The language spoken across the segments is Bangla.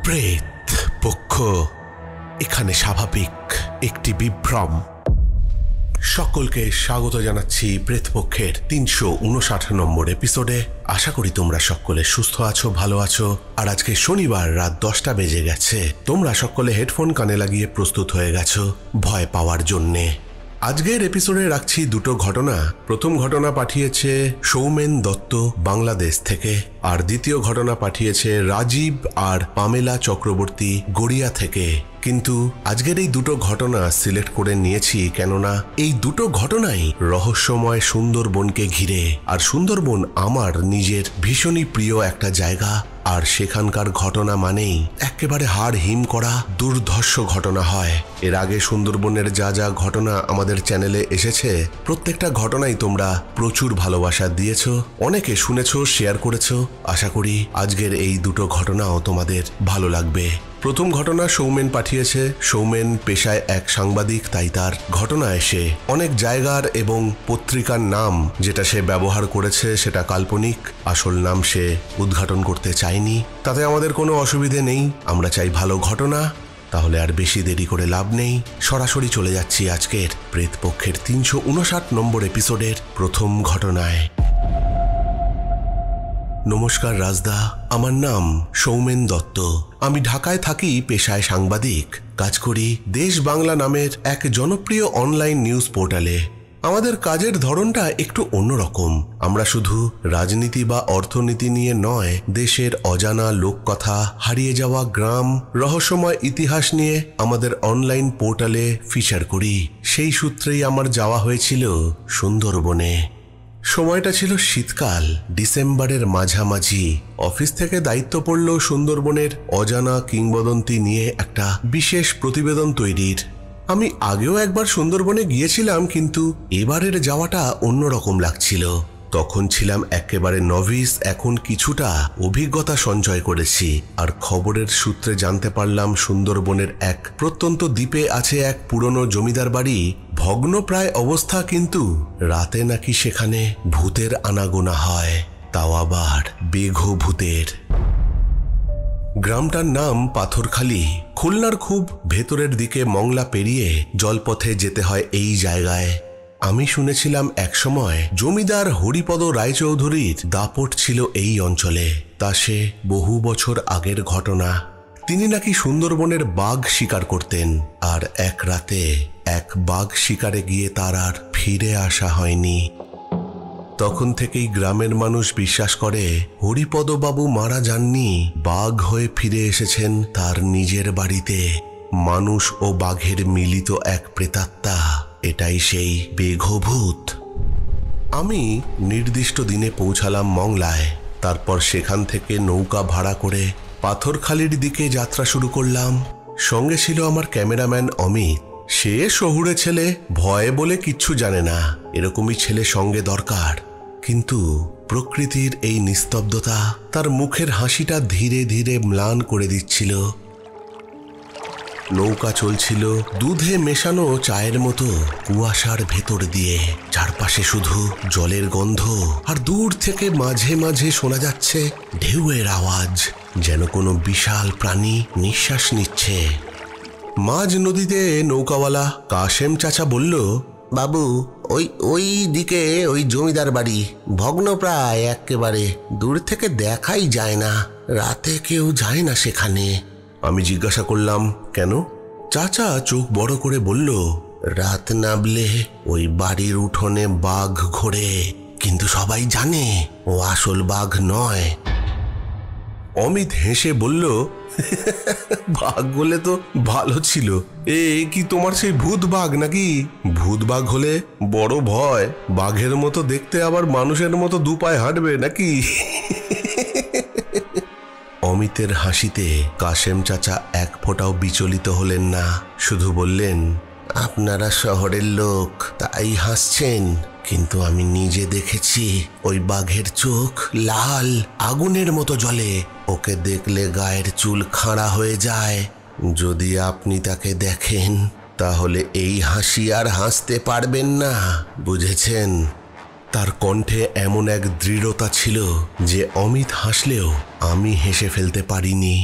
প্রেত পক্ষ এখানে স্বাভাবিক একটি বিভ্রম। সকলকে স্বাগত জানাচ্ছি প্রেতপক্ষের ৩৫৯ নম্বর এপিসোডে। আশা করি তোমরা সকলে সুস্থ আছো, ভালো আছো। আর আজকে শনিবার রাত 10টা বেজে গেছে। তোমরা সকলে হেডফোন কানে লাগিয়ে প্রস্তুত হয়ে গেছো ভয় পাওয়ার জন্যে। আজকের এপিসোডে রাখছি দুটো ঘটনা। প্রথম ঘটনা পাঠিয়েছে সৌমেন দত্ত বাংলাদেশ থেকে, আর দ্বিতীয় ঘটনা পাঠিয়েছে রাজীব আর পামেলা চক্রবর্তী গড়িয়া থেকে। কিন্তু আজকের এই দুটো ঘটনা সিলেক্ট করে নিয়েছি কেননা এই দুটো ঘটনাই রহস্যময় সুন্দরবনকে ঘিরে। আর সুন্দরবন আমার নিজের ভীষণই প্রিয় একটা জায়গা। আর সেখানকার ঘটনা মানেই একেবারে হাড় হিম করা দুর্ধর্ষ ঘটনা হয়। এর আগে সুন্দরবনের যা যা ঘটনা আমাদের চ্যানেলে এসেছে প্রত্যেকটা ঘটনাই তোমরা প্রচুর ভালোবাসা দিয়েছো, অনেকে শুনেছো, শেয়ার করেছো। আশা করি আজকের এই দুটো ঘটনাও তোমাদের ভালো লাগবে। প্রথম ঘটনা সৌমেন পাঠিয়েছে। সৌমেন পেশায় এক সাংবাদিক, তাই তার ঘটনা এসে অনেক জায়গার এবং পত্রিকার নাম যেটা সে ব্যবহার করেছে সেটা কাল্পনিক, আসল নাম সে উদ্ঘাটন করতে চায়নি। তাতে আমাদের কোনো অসুবিধে নেই, আমরা চাই ভালো ঘটনা। তাহলে আর বেশি দেরি করে লাভ নেই, সরাসরি চলে যাচ্ছি আজকের প্রেতপক্ষের ৩৫৯ নম্বর এপিসোডের প্রথম ঘটনায়। নমস্কার রাজদা, আমার নাম সৌমেন দত্ত। আমি ঢাকায় থাকি, পেশায় সাংবাদিক, কাজ করি দেশ বাংলা নামের এক জনপ্রিয় অনলাইন নিউজ পোর্টালে। আমাদের কাজের ধরনটা একটু অন্যরকম। আমরা শুধু রাজনীতি বা অর্থনীতি নিয়ে নয়, দেশের অজানা লোককথা, হারিয়ে যাওয়া গ্রাম, রহস্যময় ইতিহাস নিয়ে আমাদের অনলাইন পোর্টালে ফিচার করি। সেই সূত্রেই আমার যাওয়া হয়েছিল সুন্দরবনে। সময়টা ছিল শীতকাল, ডিসেম্বরের মাঝামাঝি। অফিস থেকে দায়িত্ব পড়ল সুন্দরবনের অজানা কিংবদন্তি নিয়ে একটা বিশেষ প্রতিবেদন তৈরির। আমি আগেও একবার সুন্দরবনে গিয়েছিলাম, কিন্তু এবারের যাওয়াটা অন্যরকম লাগছিল। তখন ছিলাম একেবারে নভিস, এখন কিছুটা অভিজ্ঞতা সঞ্চয় করেছি। আর খবরের সূত্রে জানতে পারলাম সুন্দরবনের এক প্রত্যন্ত দ্বীপে আছে এক পুরনো জমিদার বাড়ি, ভগ্ন প্রায় অবস্থা, কিন্তু রাতে নাকি সেখানে ভূতের আনাগোনা হয়, তাও আবার বেঘো ভূতের। গ্রামটার নাম পাথরখালি। খুলনার খুব ভেতরের দিকে মংলা পেরিয়ে জলপথে যেতে হয় এই জায়গায়। আমি শুনেছিলাম একসময় জমিদার হরিপদ রায়চৌধুরীর দাপট ছিল এই অঞ্চলে। তা সে বহু বছর আগের ঘটনা। তিনি নাকি সুন্দরবনের বাঘ শিকার করতেন, আর এক রাতে এক বাঘ শিকারে গিয়ে তার আর ফিরে আসা হয়নি। তখন থেকেই গ্রামের মানুষ বিশ্বাস করে হরিপদবাবু মারা যাননি, বাঘ হয়ে ফিরে এসেছেন তার নিজের বাড়িতে। মানুষ ও বাঘের মিলিত এক প্রেতাত্মা, এটাই সেই বেঘভূত। আমি নির্দিষ্ট দিনে পৌঁছালাম মংলায়। তারপর সেখান থেকে নৌকা ভাড়া করে পাথরখালির দিকে যাত্রা শুরু করলাম। সঙ্গে ছিল আমার ক্যামেরাম্যান অমিত। সে শহুরে ছেলে, ভয় বলে কিচ্ছু জানে না, এরকমই ছেলে সঙ্গে দরকার। কিন্তু প্রকৃতির এই নিস্তব্ধতা তার মুখের হাসিটা ধীরে ধীরে ম্লান করে দিচ্ছিল। নৌকা চলছিল দুধে মেশানো চায়ের মতো কুয়াশার ভেতর দিয়ে। চারপাশে শুধু জলের গন্ধ, আর দূর থেকে মাঝে মাঝে শোনা যাচ্ছে ঢেউয়ের আওয়াজ, যেন কোনো বিশাল প্রাণী নিঃশ্বাস নিচ্ছে। মাঝ নদীতে নৌকাওয়ালা কাশেম চাচা বলল, বাবু, ওই দিকে ওই জমিদার বাড়ি, ভগ্ন প্রায় একেবারে, দূর থেকে দেখাই যায় না, রাতে কেউ যায় না সেখানে। আমি জিজ্ঞাসা করলাম, কেন? চাচা চোখ বড় করে বলল, রাত নামলে ওই বাড়ির উঠোনে বাঘ ঘোরে, কিন্তু সবাই জানে ও আসল বাঘ নয়। অমিত হেসে বলল, বাঘ বলে তো ভালো ছিল, এ কি তোমার সেই ভূত বাঘ নাকি? ভূত বাঘ হলে বড় ভয়, বাঘের মতো দেখতে আবার মানুষের মতো দু পায়ে হাঁটবে নাকি? অমিতের হাসিতে কাশেম চাচা এক ফোঁটাও বিচলিত হলেন না, শুধু বললেন, আপনারা শহরের লোক তাই হাসছেন, কিন্তু আমি নিজে দেখেছি ওই বাঘের চোখ লাল আগুনের মতো জ্বলে। ওকে দেখলে গায়ের চুল খাড়া হয়ে যায়। যদি আপনি তাকে দেখেন তাহলে এই হাসি আর হাসতে পারবেন না, বুঝেছেন? তার কণ্ঠে এমন এক দৃঢ়তা ছিল যে অমিত হাসলেও আমি হেসে ফেলতে পারিনি।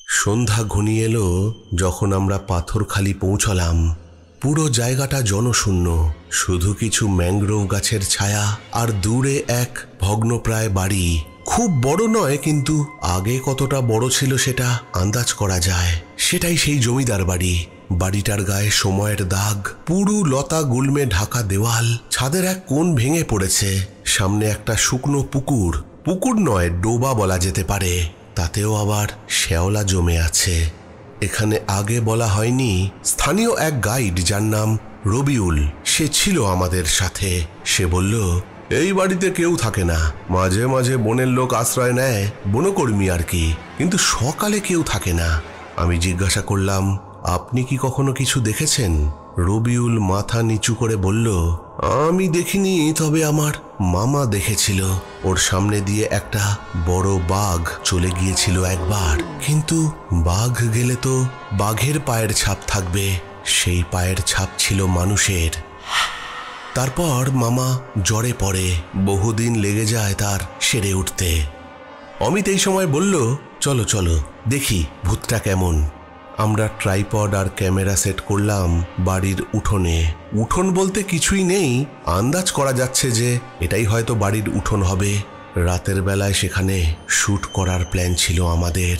সন্ধ্যা ঘনিয়ে এলো যখন আমরা পাথরখালি পৌঁছলাম। পুরো জায়গাটা জনশূন্য, শুধু কিছু ম্যানগ্রোভ গাছের ছায়া আর দূরে এক ভগ্নপ্রায় বাড়ি। খুব বড় নয়, কিন্তু আগে কতটা বড় ছিল সেটা আন্দাজ করা যায়। সেটাই সেই জমিদার বাড়ি। বাড়িটার গায়ে সময়ের দাগ, পুরু লতা গুল্মে ঢাকা দেওয়াল, ছাদের এক কোণ ভেঙে পড়েছে। সামনে একটা শুকনো পুকুর, পুকুর নয় ডোবা বলা যেতে পারে, তাতেও আবার শ্যাওলা জমে আছে। এখানে আগে বলা হয়নি, স্থানীয় এক গাইড যার নাম রবিউল, সে ছিল আমাদের সাথে। সে বলল, এই বাড়িতে কেউ থাকে না, মাঝে মাঝে বনের লোক আশ্রয় নেয়, বনকর্মী আর কি, কিন্তু সকালে কেউ থাকে না। আমি জিজ্ঞাসা করলাম, আপনি কি কখনো কিছু দেখেছেন? রবিউল মাথা নিচু করে বলল, আমি দেখিনি, তবে আমার মামা দেখেছিল। ওর সামনে দিয়ে একটা বড় বাঘ চলে গিয়েছিল একবার, কিন্তু বাঘ গেলে তো বাঘের পায়ের ছাপ থাকবে, সেই পায়ের ছাপ ছিল মানুষের। তারপর মামা জ্বরে পড়ে, বহুদিন লেগে যায় তার সেরে উঠতে। অমিত এই সময় বলল, চলো চলো দেখি ভূতটা কেমন। আমরা ট্রাইপড আর ক্যামেরা সেট করলাম বাড়ির উঠোনে। উঠোন বলতে কিছুই নেই, আন্দাজ করা যাচ্ছে যে এটাই হয়তো বাড়ির উঠোন হবে। রাতের বেলায় সেখানে শ্যুট করার প্ল্যান ছিল আমাদের।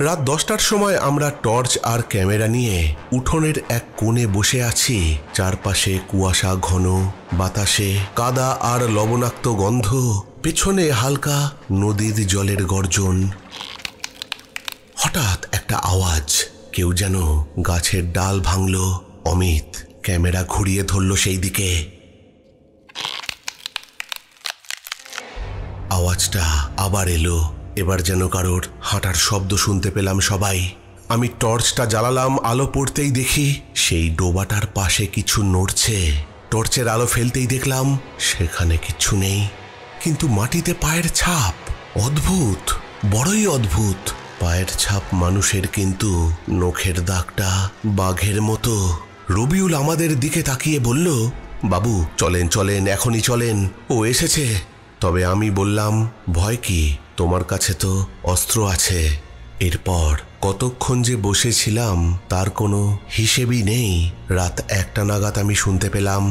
রাত 10টার সময় আমরা টর্চ আর ক্যামেরা নিয়ে উঠোনের এক কোণে বসে আছি। চারপাশে কুয়াশা ঘন, বাতাসে কাদা আর লবণাক্ত গন্ধ, পেছনে হালকা নদীর জলের গর্জন। হঠাৎ একটা আওয়াজ, কেউ যেন গাছের ডাল ভাঙল। অমিত ক্যামেরা ঘুরিয়ে ধরল সেই দিকে। আওয়াজটা আবার এলো, এবার যেন কারোর হাঁটার শব্দ শুনতে পেলাম সবাই। আমি টর্চটা জ্বালালাম, আলো পড়তেই দেখি সেই ডোবাটার পাশে কিছু নড়ছে। টর্চের আলো ফেলতেই দেখলাম সেখানে কিছু নেই, কিন্তু মাটিতে পায়ের ছাপ। অদ্ভুত, বড়ই অদ্ভুত। পায়ের ছাপ মানুষের, কিন্তু নখের দাগটা বাঘের মতো। রবিউল আমাদের দিকে তাকিয়ে বলল, বাবু চলেন চলেন, এখনই চলেন, ও এসেছে। তবে আমি বললাম, ভয় কি, তোমার কাছে তো অস্ত্র আছে। এরপর কতক্ষণ যে বসেছিলাম তার কোনো হিসেবই নেই। রাত 1টা নাগাদ আমি শুনতে পেলাম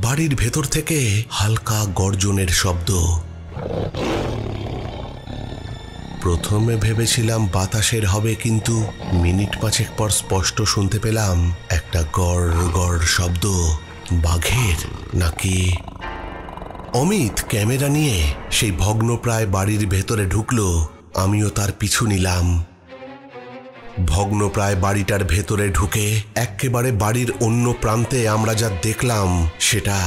বাড়ির ভেতর থেকে হালকা গর্জনের শব্দ। প্রথমে ভেবেছিলাম বাতাসের হবে, কিন্তু মিনিট 5 পর স্পষ্ট শুনতে পেলাম একটা গড় গড় শব্দ। বাঘের নাকি? অমিত ক্যামেরা নিয়ে সেই ভগ্নপ্রায় বাড়ির ভেতরে ঢুকলো, আমিও তার পিছু নিলাম। ভগ্নপ্রায় বাড়িটার ভেতরে ঢুকে একেবারে বাড়ির অন্য প্রান্তে আমরা যা দেখলাম সেটা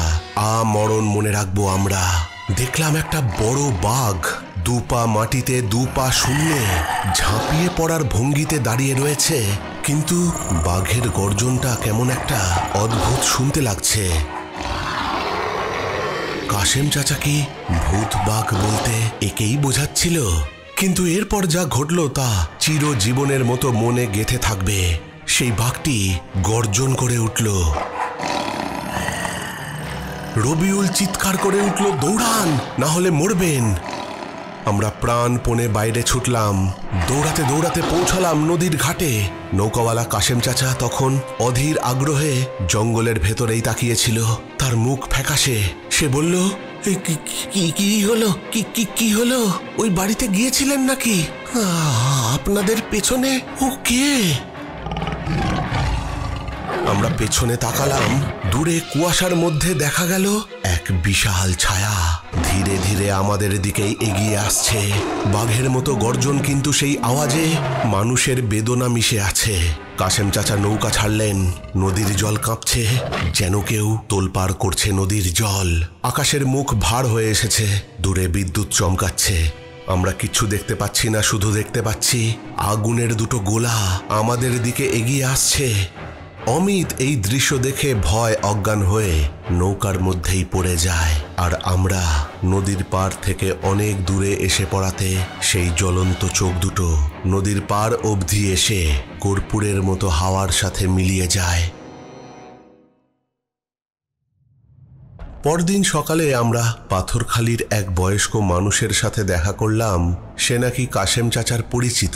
আমরণ মনে রাখবো আমরা। দেখলাম একটা বড় বাঘ, 2 পা মাটিতে 2 পা শূন্যে, ঝাঁপিয়ে পড়ার ভঙ্গিতে দাঁড়িয়ে রয়েছে, কিন্তু বাঘের গর্জনটা কেমন একটা অদ্ভুত শুনতে লাগছে। কাশেম চাচা কি ভূত বাঘ বলতে একেই বোঝাচ্ছিল? কিন্তু এরপর যা ঘটল তা চিরজীবনের মতো মনে গেঁথে থাকবে। সেই বাঘটি গর্জন করে উঠল। রবিউল চিৎকার করে উঠল, দৌড়ান, না হলে মরবেন। আমরা প্রাণপণে বাইরে ছুটলাম। দৌড়াতে দৌড়াতে পৌঁছালাম নদীর ঘাটে। নৌকাওয়ালা কাশেম চাচা তখন অধীর আগ্রহে জঙ্গলের ভেতরেই তাকিয়েছিল, তার মুখ ফ্যাকাশে। সে বলল, কি হলো, কি হলো? ওই বাড়িতে গিয়েছিলেন নাকি? আপনাদের পেছনে ও কে? আমরা পেছনে তাকালাম। দূরে কুয়াশার মধ্যে দেখা গেল এক বিশাল ছায়া ধীরে ধীরে আমাদের দিকেই এগিয়ে আসছে। বাঘের মতো গর্জন, কিন্তু সেই আওয়াজে মানুষের বেদনা মিশে আছে। কাশেম চাচা নৌকা ছাড়লেন। নদীর জল কাঁপছে, যেন কেউ তোলপাড় করছে নদীর জল। আকাশের মুখ ভার হয়ে এসেছে, দূরে বিদ্যুৎ চমকাচ্ছে। আমরা কিচ্ছু দেখতে পাচ্ছি না, শুধু দেখতে পাচ্ছি আগুনের 2টো গোলা আমাদের দিকে এগিয়ে আসছে। অমিত এই দৃশ্য দেখে ভয় অজ্ঞান হয়ে নৌকার মধ্যেই পড়ে যায়। আর আমরা নদীর পার থেকে অনেক দূরে এসে পড়াতে সেই জ্বলন্ত চোখ দুটো নদীর পার অবধি এসে কর্পূরের মতো হাওয়ার সাথে মিলিয়ে যায়। পরদিন সকালে আমরা পাথরখালির এক বয়স্ক মানুষের সাথে দেখা করলাম। সে নাকি কাশেম চাচার পরিচিত,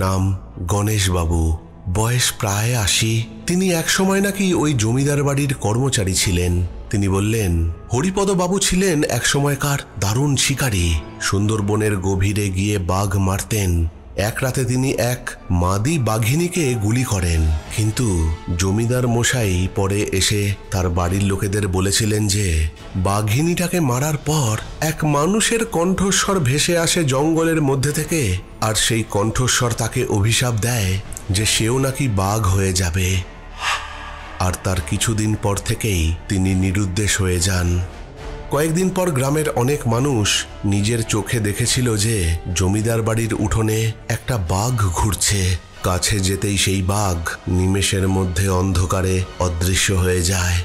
নাম গণেশবাবু, বয়স প্রায় 80। তিনি একসময় নাকি ওই জমিদার বাড়ির কর্মচারী ছিলেন। তিনি বললেন, হরিপদ বাবু ছিলেন একসময়কার দারুণ শিকারী। সুন্দরবনের গভীরে গিয়ে বাঘ মারতেন। এক রাতে তিনি এক মাদি বাঘিনীকে গুলি করেন, কিন্তু জমিদার মশাই পরে এসে তার বাড়ির লোকেদের বলেছিলেন যে বাঘিনীটাকে মারার পর এক মানুষের কণ্ঠস্বর ভেসে আসে জঙ্গলের মধ্যে থেকে, আর সেই কণ্ঠস্বর তাকে অভিশাপ দেয় যে সেও নাকি বাঘ হয়ে যাবে। আর তার কিছুদিন পর থেকেই তিনি নিরুদ্দেশ হয়ে যান। কয়েকদিন পর গ্রামের অনেক মানুষ নিজের চোখে দেখেছিল যে জমিদার বাড়ির উঠোনে একটা বাঘ ঘুরছে। কাছে যেতেই সেই বাঘ নিমেষের মধ্যে অন্ধকারে অদৃশ্য হয়ে যায়।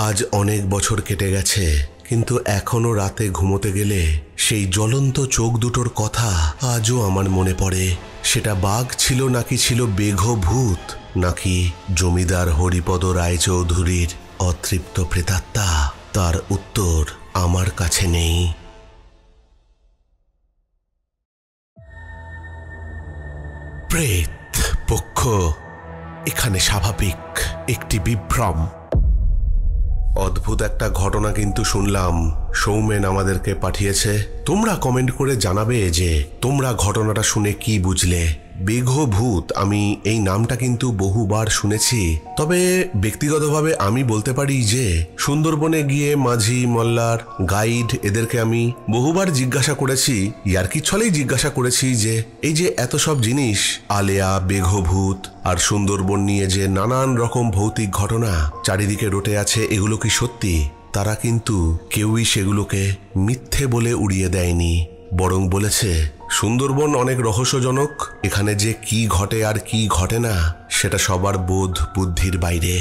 আজ অনেক বছর কেটে গেছে, কিন্তু এখনো রাতে ঘুমোতে গেলে সেই জ্বলন্ত চোখ দুটোর কথা আজও আমার মনে পড়ে। সেটা বাঘ ছিল নাকি ছিল বেঘ ভূত, নাকি জমিদার হরিপদ রায়চৌধুরীর অতৃপ্ত প্রেতাত্মা, তার উত্তর আমার কাছে নেই। প্রেত পক্ষ এখানে স্বাভাবিক একটি বিভ্রম। অদ্ভুত একটা ঘটনা কিন্তু শুনলাম, সৌমেন আমাদেরকে পাঠিয়েছে। তোমরা কমেন্ট করে জানাবে যে তোমরা ঘটনাটা শুনে কি বুঝলে। বেঘ ভূত, আমি এই নামটা কিন্তু বহুবার শুনেছি, তবে ব্যক্তিগতভাবে আমি বলতে পারি যে সুন্দরবনে গিয়ে মাঝি, মল্লার, গাইড এদেরকে আমি বহুবার জিজ্ঞাসা করেছি, ইয়ার্কি ছলেই জিজ্ঞাসা করেছি যে এই যে এত সব জিনিস, আলেয়া, বেঘ ভূত আর সুন্দরবন নিয়ে যে নানান রকম ভৌতিক ঘটনা চারিদিকে রটে আছে, এগুলো কি সত্যি? তারা কিন্তু কেউই সেগুলোকে মিথ্যে বলে উড়িয়ে দেয়নি, বরং বলেছে সুন্দরবন অনেক রহস্যজনক। এখানে যে কি ঘটে আর কি ঘটে না সেটা সবার বোধ বুদ্ধির বাইরে।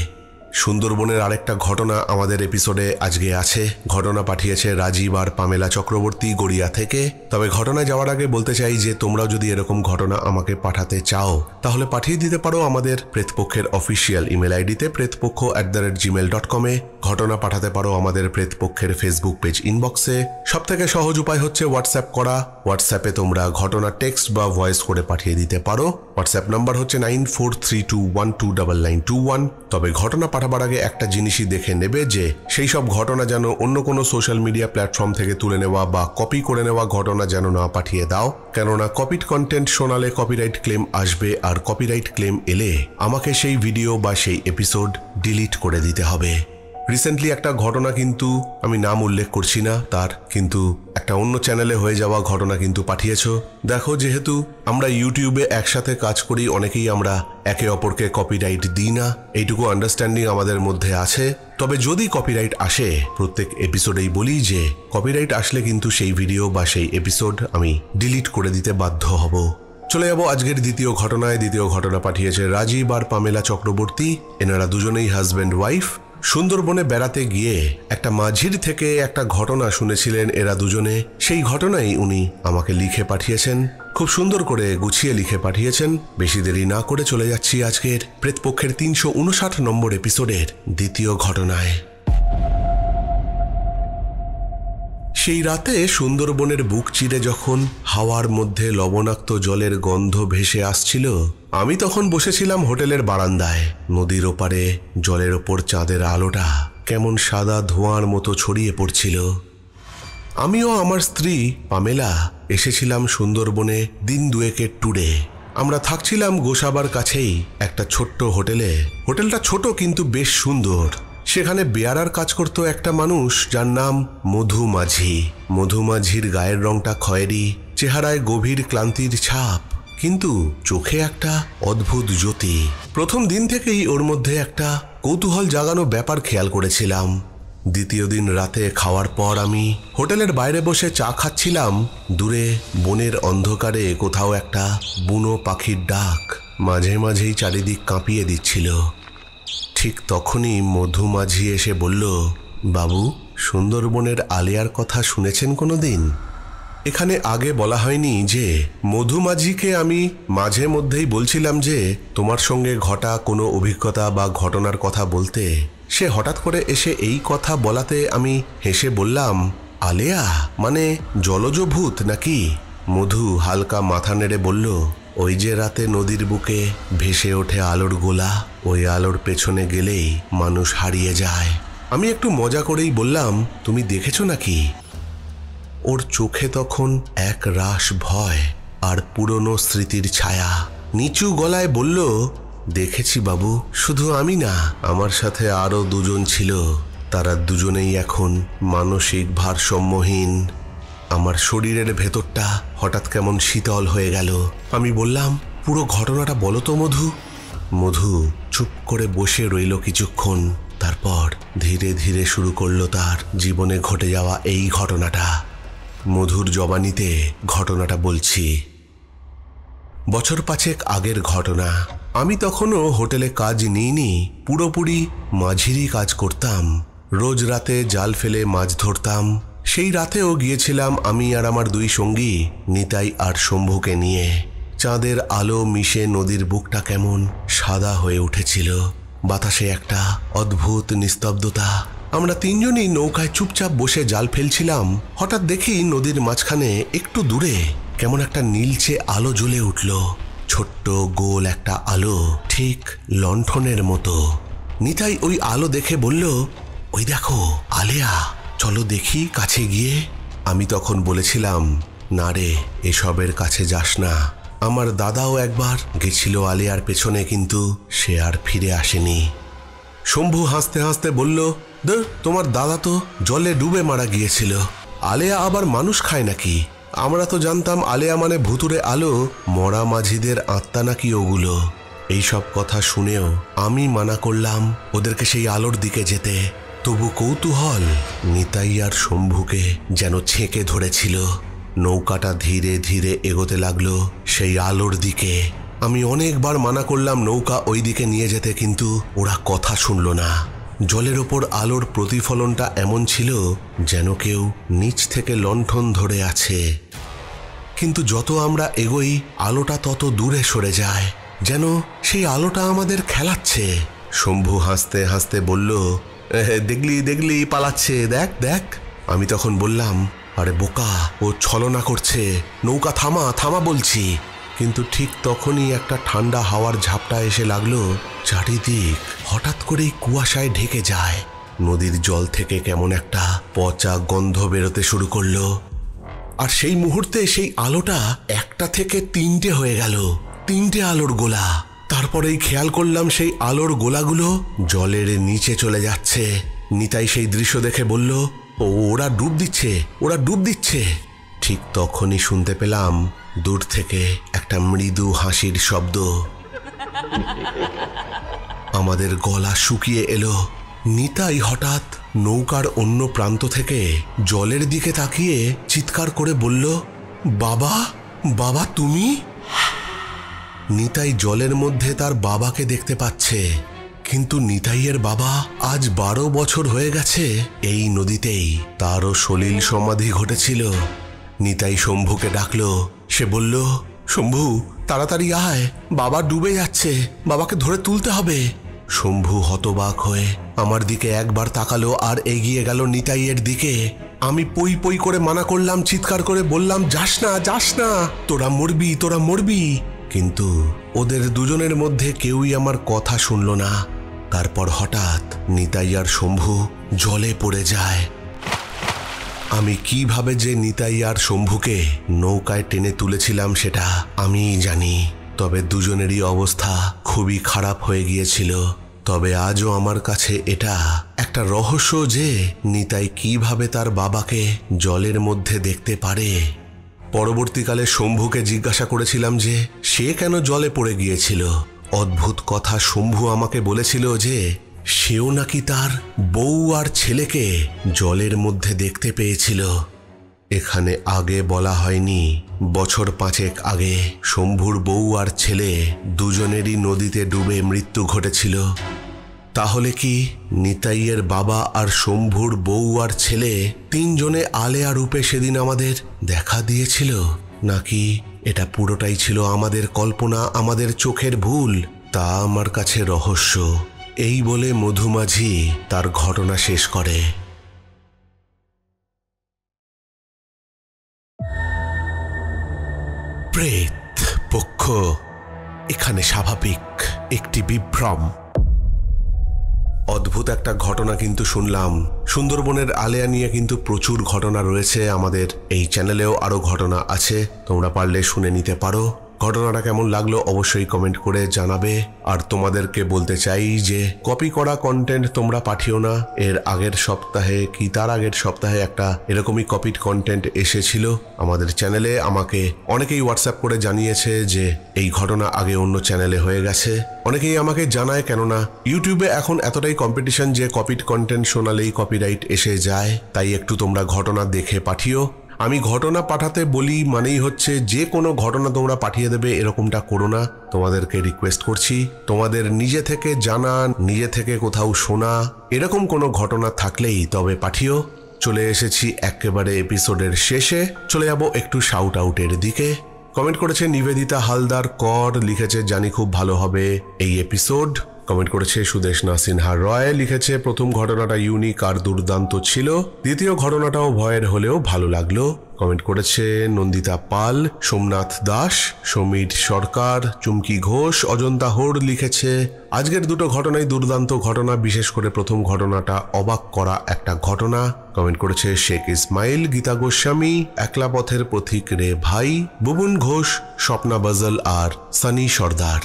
সুন্দরবনের আরেকটা ঘটনা আমাদের এপিসোডে আজকে আছে। ঘটনা পাঠিয়েছে রাজীব আর পামেলা চক্রবর্তী, গড়িয়া থেকে। তবে ঘটনায় যাওয়ার আগে বলতে চাই যে তোমরাও যদি এরকম ঘটনা আমাকে পাঠাতে চাও তাহলে পাঠিয়ে দিতে পারো আমাদের প্রেতপক্ষের অফিসিয়াল ইমেল আইডিতে pretpokho@gmail.com। ঘটনা পাঠাতে পারো আমাদের প্রেতপক্ষের ফেসবুক পেজ ইনবক্সে। সব থেকে সহজ উপায় হচ্ছে হোয়াটসঅ্যাপ করা। হোয়াটসঅ্যাপে তোমরা ঘটনা টেক্সট বা ভয়েস করে পাঠিয়ে দিতে পারো। হোয়াটসঅ্যাপ নাম্বার হচ্ছে 9432129921। তবে ঘটনা পাঠাবার আগে একটা জিনিসই দেখে নেবে যে সেই সব ঘটনা যেন অন্য কোনো সোশ্যাল মিডিয়া প্ল্যাটফর্ম থেকে তুলে নেওয়া বা কপি করে নেওয়া ঘটনা যেন না পাঠিয়ে দাও, কেননা কপিড কন্টেন্ট শোনালে কপিরাইট ক্লেম আসবে, আর কপিরাইট ক্লেম এলে আমাকে সেই ভিডিও বা সেই এপিসোড ডিলিট করে দিতে হবে। রিসেন্টলি একটা ঘটনা, কিন্তু আমি নাম উল্লেখ করছি না তার, কিন্তু একটা অন্য চ্যানেলে হয়ে যাওয়া ঘটনা কিন্তু পাঠিয়েছো। দেখো, যেহেতু আমরা ইউটিউবে একসাথে কাজ করি, অনেকেই আমরা একে অপরকে কপিরাইট দিই না, এইটুকু আন্ডারস্ট্যান্ডিং আমাদের মধ্যে আছে। তবে যদি কপিরাইট আসে, প্রত্যেক এপিসোডেই বলি যে কপিরাইট আসলে কিন্তু সেই ভিডিও বা সেই এপিসোড আমি ডিলিট করে দিতে বাধ্য হব। চলে যাব আজকের দ্বিতীয় ঘটনায়। দ্বিতীয় ঘটনা পাঠিয়েছে রাজীব আর পামেলা চক্রবর্তী। এনারা দুজনেই হাজব্যান্ড ওয়াইফ। সুন্দরবনে বেড়াতে গিয়ে একটা মাঝির থেকে একটা ঘটনা শুনেছিলেন এরা দুজনে। সেই ঘটনাই উনি আমাকে লিখে পাঠিয়েছেন, খুব সুন্দর করে গুছিয়ে লিখে পাঠিয়েছেন। বেশি দেরি না করে চলে যাচ্ছি আজকের প্রেতপক্ষের 359 নম্বর এপিসোডের দ্বিতীয় ঘটনায়। সেই রাতে সুন্দরবনের বুক চিরে যখন হাওয়ার মধ্যে লবণাক্ত জলের গন্ধ ভেসে আসছিল, আমি তখন বসেছিলাম হোটেলের বারান্দায়। নদীর ওপারে জলের ওপর চাঁদের আলোটা কেমন সাদা ধোঁয়ার মতো ছড়িয়ে পড়ছিল। আমিও আমার স্ত্রী পামেলা এসেছিলাম সুন্দরবনে দিন দুয়েকের ট্যুরে। আমরা থাকছিলাম গোসাবার কাছেই একটা ছোট্ট হোটেলে। হোটেলটা ছোট কিন্তু বেশ সুন্দর। সেখানে বেয়ারার কাজ করত একটা মানুষ যার নাম মধু মাঝি। মধু মাঝির গায়ের রংটা খয়েরি, চেহারায় গভীর ক্লান্তির ছাপ, কিন্তু চোখে একটা অদ্ভুত জ্যোতি। প্রথম দিন থেকেই ওর মধ্যে একটা কৌতূহল জাগানো ব্যাপার খেয়াল করেছিলাম। দ্বিতীয় দিন রাতে খাওয়ার পর আমি হোটেলের বাইরে বসে চা খাচ্ছিলাম। দূরে বনের অন্ধকারে কোথাও একটা বুনো পাখির ডাক মাঝে মাঝেই চারিদিক কাঁপিয়ে দিচ্ছিল। ঠিক তখনই মধু মাঝি এসে বলল, বাবু, সুন্দরবনের আলেয়ার কথা শুনেছেন কোনো দিন? এখানে আগে বলা হয়নি যে মধু মাঝিকে আমি মাঝে মধ্যেই বলছিলাম যে তোমার সঙ্গে ঘটা কোনো অভিজ্ঞতা বা ঘটনার কথা বলতে। সে হঠাৎ করে এসে এই কথা বলাতে আমি হেসে বললাম, আলেয়া মানে জলজ ভূত নাকি? মধু হালকা মাথা নেড়ে বলল, ওই যে রাতে নদীর বুকে ভেসে ওঠে আলোর গোলা, ওই আলোর পেছনে গেলেই মানুষ হারিয়ে যায়। আমি একটু মজা করেই বললাম, তুমি দেখেছো নাকি? ওর চোখে তখন এক রাশ ভয় আর পুরনো স্মৃতির ছায়া। নিচু গলায় বলল, দেখেছি বাবু, শুধু আমি না, আমার সাথে আরো দুজন ছিল। তারা দুজনেই এখন মানসিক ভারসাম্যহীন। আমার শরীরের ভেতরটা হঠাৎ কেমন শীতল হয়ে গেল। আমি বললাম, পুরো ঘটনাটা বলো তো মধু। মধু চুপ করে বসে রইল কিছুক্ষণ, তারপর ধীরে ধীরে শুরু করলো তার জীবনে ঘটে যাওয়া এই ঘটনাটা। মধুর জবানিতে ঘটনাটা বলছি। বছর 5 আগের ঘটনা। আমি তখনও হোটেলে কাজ নিইনি, পুরোপুরি মাঝিরই কাজ করতাম। রোজ রাতে জাল ফেলে মাছ ধরতাম। সেই রাতেও গিয়েছিলাম আমি আর আমার 2 সঙ্গী নিতাই আর শম্ভুকে নিয়ে। চাঁদের আলো মিশে নদীর বুকটা কেমন সাদা হয়ে উঠেছিল। বাতাসে একটা অদ্ভুত নিস্তব্ধতা। আমরা 3 জনই নৌকায় চুপচাপ বসে জাল ফেলছিলাম। হঠাৎ দেখি নদীর মাঝখানে একটু দূরে কেমন একটা নীলচে আলো জ্বলে উঠল। ছোট্ট গোল একটা আলো, ঠিক লণ্ঠনের মতো। নিতাই ওই আলো দেখে বলল, ওই দেখো আলেয়া, চলো দেখি কাছে গিয়ে। আমি তখন বলেছিলাম, না রে, এসবের কাছে যাস না। আমার দাদাও একবার গেছিল আলেয়ার পেছনে, কিন্তু সে আর ফিরে আসেনি। শম্ভু হাসতে হাসতে বলল, ধুর, তোমার দাদা তো জলে ডুবে মারা গিয়েছিল। আলেয়া আবার মানুষ খায় নাকি? আমরা তো জানতাম আলেয়া মানে ভুতুরে আলো, মরা মাঝিদের আত্মা নাকি ওগুলো। এইসব কথা শুনেও আমি মানা করলাম ওদেরকে সেই আলোর দিকে যেতে। তবু কৌতূহল নিতাই আর শম্ভুকে যেন ছেঁকে ধরেছিল। নৌকাটা ধীরে ধীরে এগোতে লাগলো সেই আলোর দিকে। আমি অনেকবার মানা করলাম নৌকা ওই দিকে নিয়ে যেতে, কিন্তু ওরা কথা শুনল না। জলের ওপর আলোর প্রতিফলনটা এমন ছিল যেন কেউ নিচ থেকে লণ্ঠন ধরে আছে। কিন্তু যত আমরা এগোই আলোটা তত দূরে সরে যায়, যেন সেই আলোটা আমাদের খেলাচ্ছে। শম্ভু হাসতে হাসতে বলল, দেখলি দেখলি পালাচ্ছে, দেখ দেখ। আমি তখন বললাম, আরে বোকা, ও ছলনা করছে, নৌকা থামা থামা বলছি। কিন্তু ঠিক তখনই একটা ঠান্ডা হাওয়ার ঝাপটা এসে লাগলো। চারিদিক হঠাৎ করেই কুয়াশায় ঢেকে যায়। নদীর জল থেকে কেমন একটা পচা গন্ধ বেরোতে শুরু করলো। আর সেই মুহূর্তে সেই আলোটা 1টা থেকে 3টে হয়ে গেল। 3টে আলোর গোলা। তারপরেই খেয়াল করলাম সেই আলোর গোলাগুলো জলের নিচে চলে যাচ্ছে। নিতাই সেই দৃশ্য দেখে বলল, ওরা ডুব দিচ্ছে, ওরা ডুব দিচ্ছে। ঠিক তখনই শুনতে পেলাম দূর থেকে একটা মৃদু হাসির শব্দ। আমাদের গলা শুকিয়ে এলো। নিতাই হঠাৎ নৌকার অন্য প্রান্ত থেকে জলের দিকে তাকিয়ে চিৎকার করে বলল, বাবা, বাবা তুমি? নিতাই জলের মধ্যে তার বাবাকে দেখতে পাচ্ছে, কিন্তু নিতাইয়ের বাবা আজ 12 বছর হয়ে গেছে এই নদীতেই। তারও সলিল সমাধি ঘটেছিল। নিতাই শম্ভুকে ডাকলো। সে বলল, শম্ভু তাড়াতাড়ি আয়, বাবা ডুবে যাচ্ছে, বাবাকে ধরে তুলতে হবে। শম্ভু হতবাক হয়ে আমার দিকে একবার তাকালো আর এগিয়ে গেল নিতাইয়ের দিকে। আমি পই পই করে মানা করলাম, চিৎকার করে বললাম, যাস না যাস না, তোরা মরবি, তোরা মরবি। কিন্তু ওদের দুজনের মধ্যে কেউই আমার কথা শুনল না। তারপর হঠাৎ নিতাই আর শম্ভু জলে পড়ে যায়। আমি কিভাবে যে নিতাই আর শম্ভুকে নৌকায় টেনে তুলেছিলাম সেটা আমিই জানি। তবে দুজনেরই অবস্থা খুবই খারাপ হয়ে গিয়েছিল। তবে আজও আমার কাছে এটা একটা রহস্য যে নিতাই কিভাবে তার বাবাকে জলের মধ্যে দেখতে পারে। পরবর্তীকালে শম্ভুকে জিজ্ঞাসা করেছিলাম যে সে কেন জলে পড়ে গিয়েছিল। অদ্ভুত কথা শম্ভু আমাকে বলেছিল যে সেও নাকি তার বউ আর ছেলেকে জলের মধ্যে দেখতে পেয়েছিল। এখানে আগে বলা হয়নি, বছর 5 আগে শম্ভুর বউ আর ছেলে দুজনেরই নদীতে ডুবে মৃত্যু ঘটেছিল। তাহলে কি নিতাইয়ের বাবা আর শম্ভুর বউ আর ছেলে 3 জনে আলেয়া রূপে সেদিন আমাদের দেখা দিয়েছিল? নাকি এটা পুরোটাই ছিল আমাদের কল্পনা, আমাদের চোখের ভুল? তা আমার কাছে রহস্য। এই বলে মধুমাঝি তার ঘটনা শেষ করে। প্রেত প্রেতপক্ষ এখানে স্বাভাবিক একটি বিভ্রম। অদ্ভুত একটা ঘটনা কিন্তু শুনলাম। সুন্দরবনের আলেয়া নিয়ে কিন্তু প্রচুর ঘটনা রয়েছে, আমাদের এই চ্যানেলেও আরো ঘটনা আছে, তোমরা পারলে শুনে নিতে পারো। ঘটনাটা কেমন লাগলো অবশ্যই কমেন্ট করে জানাবে। আর তোমাদেরকে বলতে চাই যে কপি করা কন্টেন্ট তোমরা পাঠিও না। এর আগের সপ্তাহে কি তার আগের সপ্তাহে একটা এরকমই কপিড কন্টেন্ট এসেছিল আমাদের চ্যানেলে। আমাকে অনেকেই হোয়াটসঅ্যাপ করে জানিয়েছে যে এই ঘটনা আগে অন্য চ্যানেলে হয়ে গেছে। অনেকেই আমাকে জানায়, কেননা ইউটিউবে এখন এতটাই কম্পিটিশন যে কপিড কন্টেন্ট শোনালেই কপিরাইট এসে যায়। তাই একটু তোমরা ঘটনা দেখে পাঠিও। আমি ঘটনা পাঠাতে বলি মানেই হচ্ছে যে কোনো ঘটনা তোমরা পাঠিয়ে দেবে এরকমটা করো না, তোমাদেরকে রিকোয়েস্ট করছি। তোমাদের নিজে থেকে জানা, নিজে থেকে কোথাও শোনা এরকম কোনো ঘটনা থাকলেই তবে পাঠিও। চলে এসেছি একেবারে এপিসোডের শেষে, চলে যাব একটু শাউট আউটের দিকে। কমেন্ট করেছে নিবেদিতা হালদার কর, লিখেছে জানি খুব ভালো হবে এই এপিসোড। কমেন্ট করেছে সুদেশনা সিনহা রয়, লিখেছে প্রথম ঘটনাটা ইউনিক আর দুর্দান্ত ছিল, দ্বিতীয় ঘটনাটাও ভয়ের হলেও ভালো লাগলো। কমেন্ট করেছে নন্দিতা পাল, সোমনাথ দাস, সমীর সরকার, চুমকি ঘোষ, অজন্তা হোর, লিখেছে আজকের দুটো ঘটনাই দুর্দান্ত ঘটনা, বিশেষ করে প্রথম ঘটনাটা অবাক করা একটা ঘটনা। কমেন্ট করেছে শেখ ইসমাইল, গীতা গোস্বামী, একলা পথের পথিক রে ভাই, বুবুন ঘোষ, স্বপ্না বাজল আর সানি সর্দার।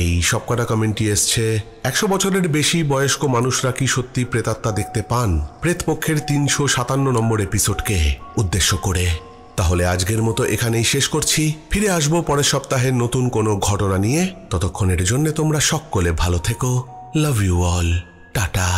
এই সবকটা কমেন্টই এসছে 100 বছরের বেশি বয়স্ক মানুষরা কি সত্যি প্রেতাত্মা দেখতে পান, প্রেতপক্ষের 357 নম্বর এপিসোডকে উদ্দেশ্য করে। তাহলে আজকের মতো এখানেই শেষ করছি, ফিরে আসবো পরের সপ্তাহে নতুন কোনো ঘটনা নিয়ে। ততক্ষণের জন্য তোমরা সকলে ভালো থেকো। Love you all, tata.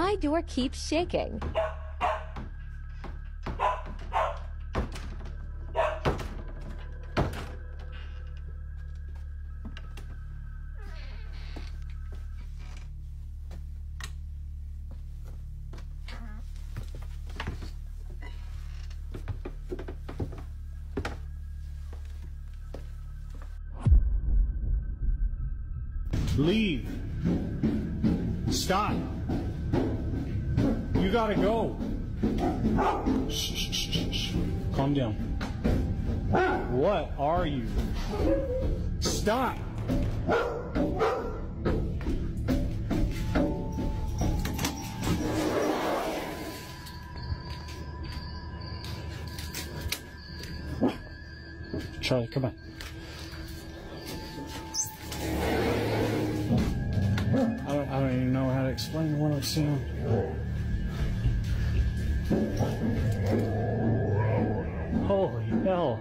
My door keeps shaking. Leave. Stop. You gotta go. Shh, shh, shh, shh. Calm down. What are you? Stop. Charlie, come on. I don't even know how to explain what I'm seeing. Holy hell.